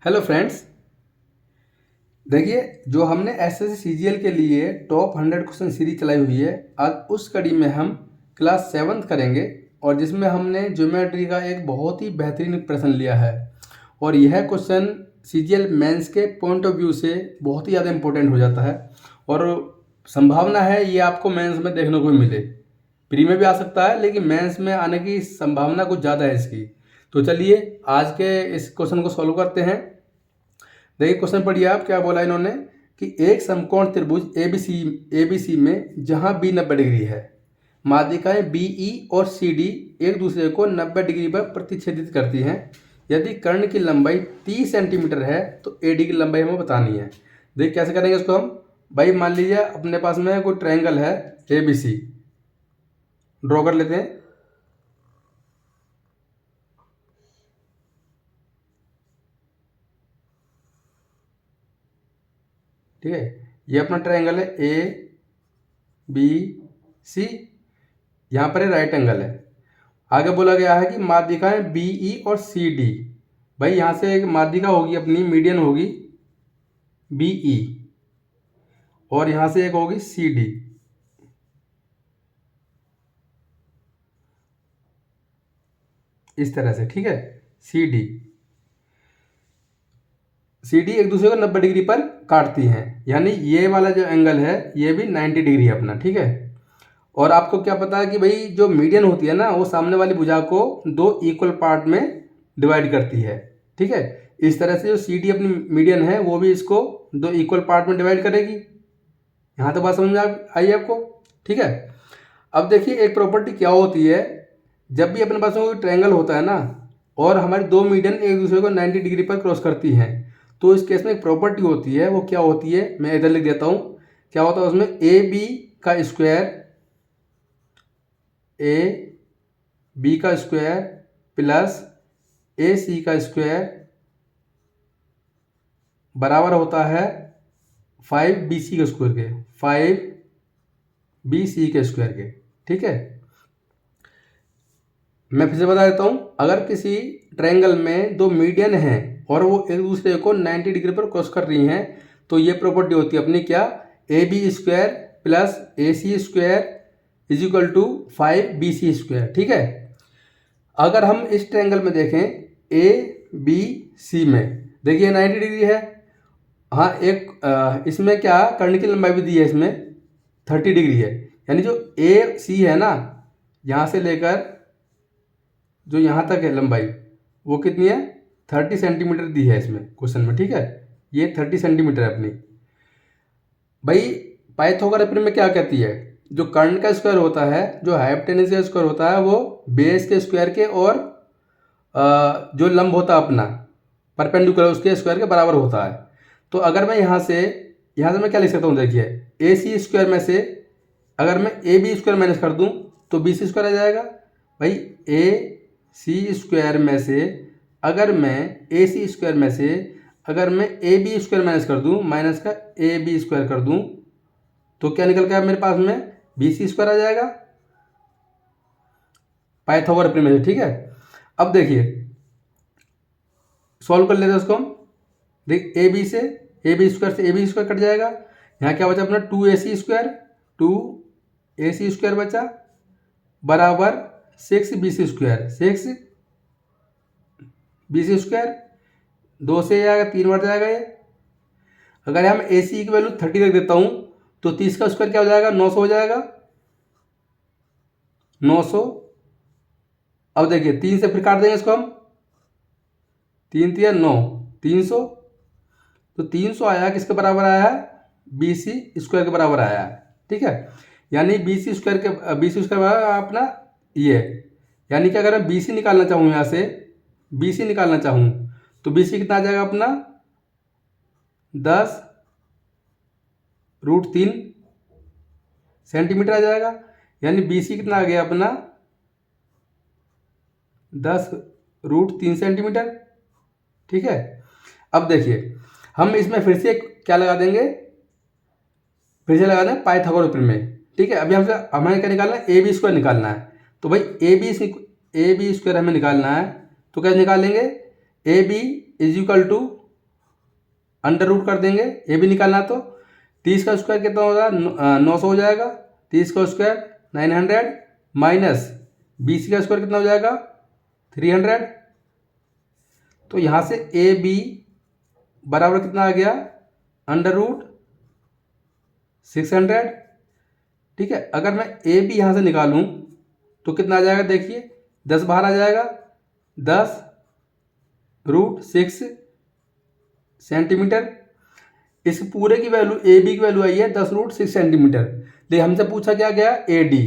Hello friends, देखिए जो हमने एसएससी सीजीएल के लिए टॉप 100 क्वेश्चन सीरीज चलाई हुई है, आज उस कड़ी में हम क्लास 7th करेंगे और जिसमें हमने ज्योमेट्री का एक बहुत ही बेहतरीन प्रश्न लिया है। और यह क्वेश्चन सीजीएल मेंस के पॉइंट ऑफ व्यू से बहुत ही ज़्यादा इम्पोर्टेंट हो जाता है और संभावना है ये आपको मेंस में देखने को भी मिले। प्री में भी आ सकता है लेकिन मेंस में आने की संभावना कुछ ज़्यादा है इसकी। तो चलिए आज के इस क्वेश्चन को सॉल्व करते हैं। देखिए क्वेश्चन पढ़िए आप, क्या बोला इन्होंने कि एक समकोण त्रिभुज एबीसी में जहां बी 90 डिग्री है, माध्यिकाएं बीई और सीडी एक दूसरे को 90 डिग्री पर प्रतिच्छेदित करती हैं। यदि कर्ण की लंबाई 30 सेंटीमीटर है तो एडी की लंबाई हमें बतानी है। देखिए कैसे करेंगे इसको हम। भाई मान लीजिए अपने पास में कोई ट्रायंगल है एबीसी, ड्रॉ कर लेते हैं। ठीक है, ये अपना ट्रायंगल है ए बी सी, यहाँ पर राइट एंगल है। आगे बोला गया है कि माध्यिकाएं बीई और सी डी। भाई यहाँ से एक माध्यिका होगी अपनी, मीडियन होगी बीई और यहाँ से एक होगी सी डी। इस तरह से, ठीक है, सी डी एक दूसरे को 90 डिग्री पर काटती हैं, यानी ये वाला जो एंगल है ये भी 90 डिग्री है अपना। ठीक है, और आपको क्या पता है कि भाई जो मीडियन होती है ना वो सामने वाली भुजा को दो इक्वल पार्ट में डिवाइड करती है। ठीक है, इस तरह से जो सी डी अपनी मीडियन है वो भी इसको दो इक्वल पार्ट में डिवाइड करेगी। यहाँ तो बात समझ में आई आपको। ठीक है, अब देखिए एक प्रॉपर्टी क्या होती है, जब भी अपने पास में कोई ट्रायंगल होता है ना और हमारी दो मीडियन एक दूसरे को 90 डिग्री पर क्रॉस करती हैं, तो इस केस में एक प्रॉपर्टी होती है। वो क्या होती है मैं इधर लिख देता हूँ। क्या होता है उसमें, ए बी का स्क्वायर, ए बी का स्क्वायर प्लस ए सी का स्क्वायर बराबर होता है 5BC के स्क्वायर के, 5BC के स्क्वायर के। ठीक है, मैं फिर से बता देता हूँ। अगर किसी ट्रायंगल में दो मीडियन हैं और वो एक दूसरे को 90 डिग्री पर क्रॉस कर रही हैं, तो ये प्रॉपर्टी होती है अपनी क्या, A B square plus A C square is equal to 5BC square. ठीक है, अगर हम इस ट्रायंगल में देखें ए बी सी में, देखिए 90 डिग्री है। हाँ, एक इसमें क्या कर्ण की लंबाई भी दी है, इसमें 30 डिग्री है। यानी जो ए सी है ना, यहाँ से लेकर जो यहाँ तक है लंबाई वो कितनी है, 30 सेंटीमीटर दी है इसमें क्वेश्चन में। ठीक है, ये 30 सेंटीमीटर है अपनी। भाई पाइथागोरस में क्या कहती है, जो कर्ण का स्क्वायर होता है, जो हाइपोटेनस का स्क्वायर होता है, वो बेस के स्क्वायर के और जो लंब होता है अपना परपेंडिकुलर उसके स्क्वायर के बराबर होता है। तो अगर मैं यहाँ से मैं क्या लिख सकता हूँ, देखिए ए सी स्क्वायर में से अगर मैं ए बी स्क्वायर माइनस कर दूँ तो बी सी स्क्वायर आ जाएगा। भाई ए सी स्क्वायर में से अगर मैं ए सी स्क्वायर में से अगर मैं ए बी स्क्वायर माइनस कर दूँ, माइनस का ए बी स्क्वायर कर दूँ, तो क्या निकल गया मेरे पास में, बी सी स्क्वायर आ जाएगा पाइथागोरस प्रमेय से। ठीक है, अब देखिए सॉल्व कर लेते हैं उसको हम। देख ए बी स्क्वायर से ए बी स्क्वायर कट जाएगा। यहाँ क्या बचा अपना 2AC स्क्वायर, 2AC स्क्वायर बचा बराबर 6BC स्क्वायर, 6BC स्क्वायर, 2 से जाएगा 3 बढ़ जाएगा ये। अगर यहाँ मैं AC की वैल्यू 30 रख देता हूँ तो 30 का स्क्वायर क्या हो जाएगा, 900 हो जाएगा, 900। अब देखिए 3 से फिर काट देंगे इसको हम, 3 3 9, 300। तो 300 आया, किसके बराबर आया है, BC स्क्वायर के बराबर आया है। ठीक है, यानी BC स्क्वायर बराबर अपना ये, यानी कि अगर मैं BC निकालना चाहूँ, यहाँ से BC निकालना चाहूँ तो BC कितना आ जाएगा अपना 10√3 सेंटीमीटर आ जाएगा। यानी BC कितना आ गया अपना 10√3 सेंटीमीटर। ठीक है, अब देखिए हम इसमें फिर से क्या लगा देंगे, फिर से लगा देंगे पाइथागोरस प्रमेय। ठीक है, अभी हमसे हमें क्या निकालना है, ए बी स्क्वायर निकालना है। तो भाई ए बी स्क्वायर हमें निकालना है, तो क्या निकालेंगे, A B is equal to under root कर देंगे, ये भी निकालना। तो 30 का स्क्वायर कितना होगा, 900 हो जाएगा। 30 का स्क्वायर 900 माइनस 20 का स्क्वायर कितना हो जाएगा 300। तो यहाँ से ए बी बराबर कितना आ गया, अंडर रूट 600। ठीक है, अगर मैं ए बी यहाँ से निकालूँ तो कितना आ जाएगा, देखिए 10 बाहर आ जाएगा, 10 रूट 6 सेंटीमीटर। इस पूरे की वैल्यू ए बी की वैल्यू आई है 10 रूट 6 सेंटीमीटर। लेकिन हमसे पूछा क्या गया, ए डी।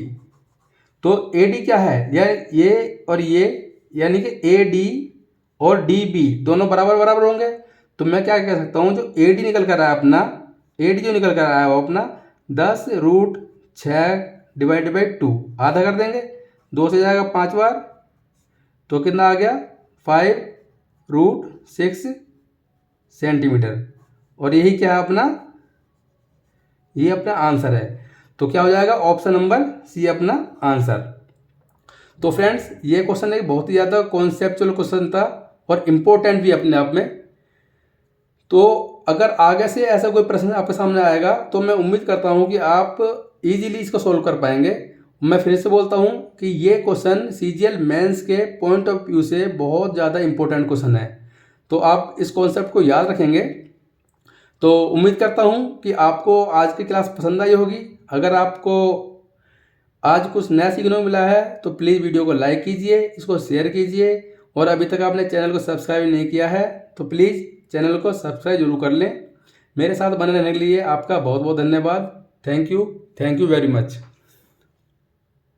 तो ए डी क्या है, ये और ये, यानी कि ए डी और डी बी दोनों बराबर बराबर होंगे। तो मैं क्या कह सकता हूँ, जो ए डी निकल कर आया अपना, ए डी जो निकल कर आया वो अपना 10 रूट 6 डिवाइड बाई 2 आधा कर देंगे, 2 से जाएगा 5 बार, तो कितना आ गया 5 रूट 6 सेंटीमीटर। और यही क्या है अपना, ये अपना आंसर है। तो क्या हो जाएगा, ऑप्शन नंबर सी अपना आंसर। तो फ्रेंड्स, ये क्वेश्चन एक बहुत ही ज़्यादा कॉन्सेप्चुअल क्वेश्चन था और इम्पोर्टेंट भी अपने आप में। तो अगर आगे से ऐसा कोई प्रश्न आपके सामने आएगा तो मैं उम्मीद करता हूँ कि आप इजीली इसको सोल्व कर पाएंगे। मैं फिर से बोलता हूँ कि ये क्वेश्चन सीजीएल मेंस के पॉइंट ऑफ व्यू से बहुत ज़्यादा इम्पोर्टेंट क्वेश्चन है। तो आप इस कॉन्सेप्ट को याद रखेंगे। तो उम्मीद करता हूँ कि आपको आज की क्लास पसंद आई होगी। अगर आपको आज कुछ नया सीखने को मिला है तो प्लीज़ वीडियो को लाइक कीजिए, इसको शेयर कीजिए, और अभी तक आपने चैनल को सब्सक्राइब नहीं किया है तो प्लीज़ चैनल को सब्सक्राइब जरूर कर लें। मेरे साथ बने रहने के लिए आपका बहुत बहुत धन्यवाद। Thank you very much.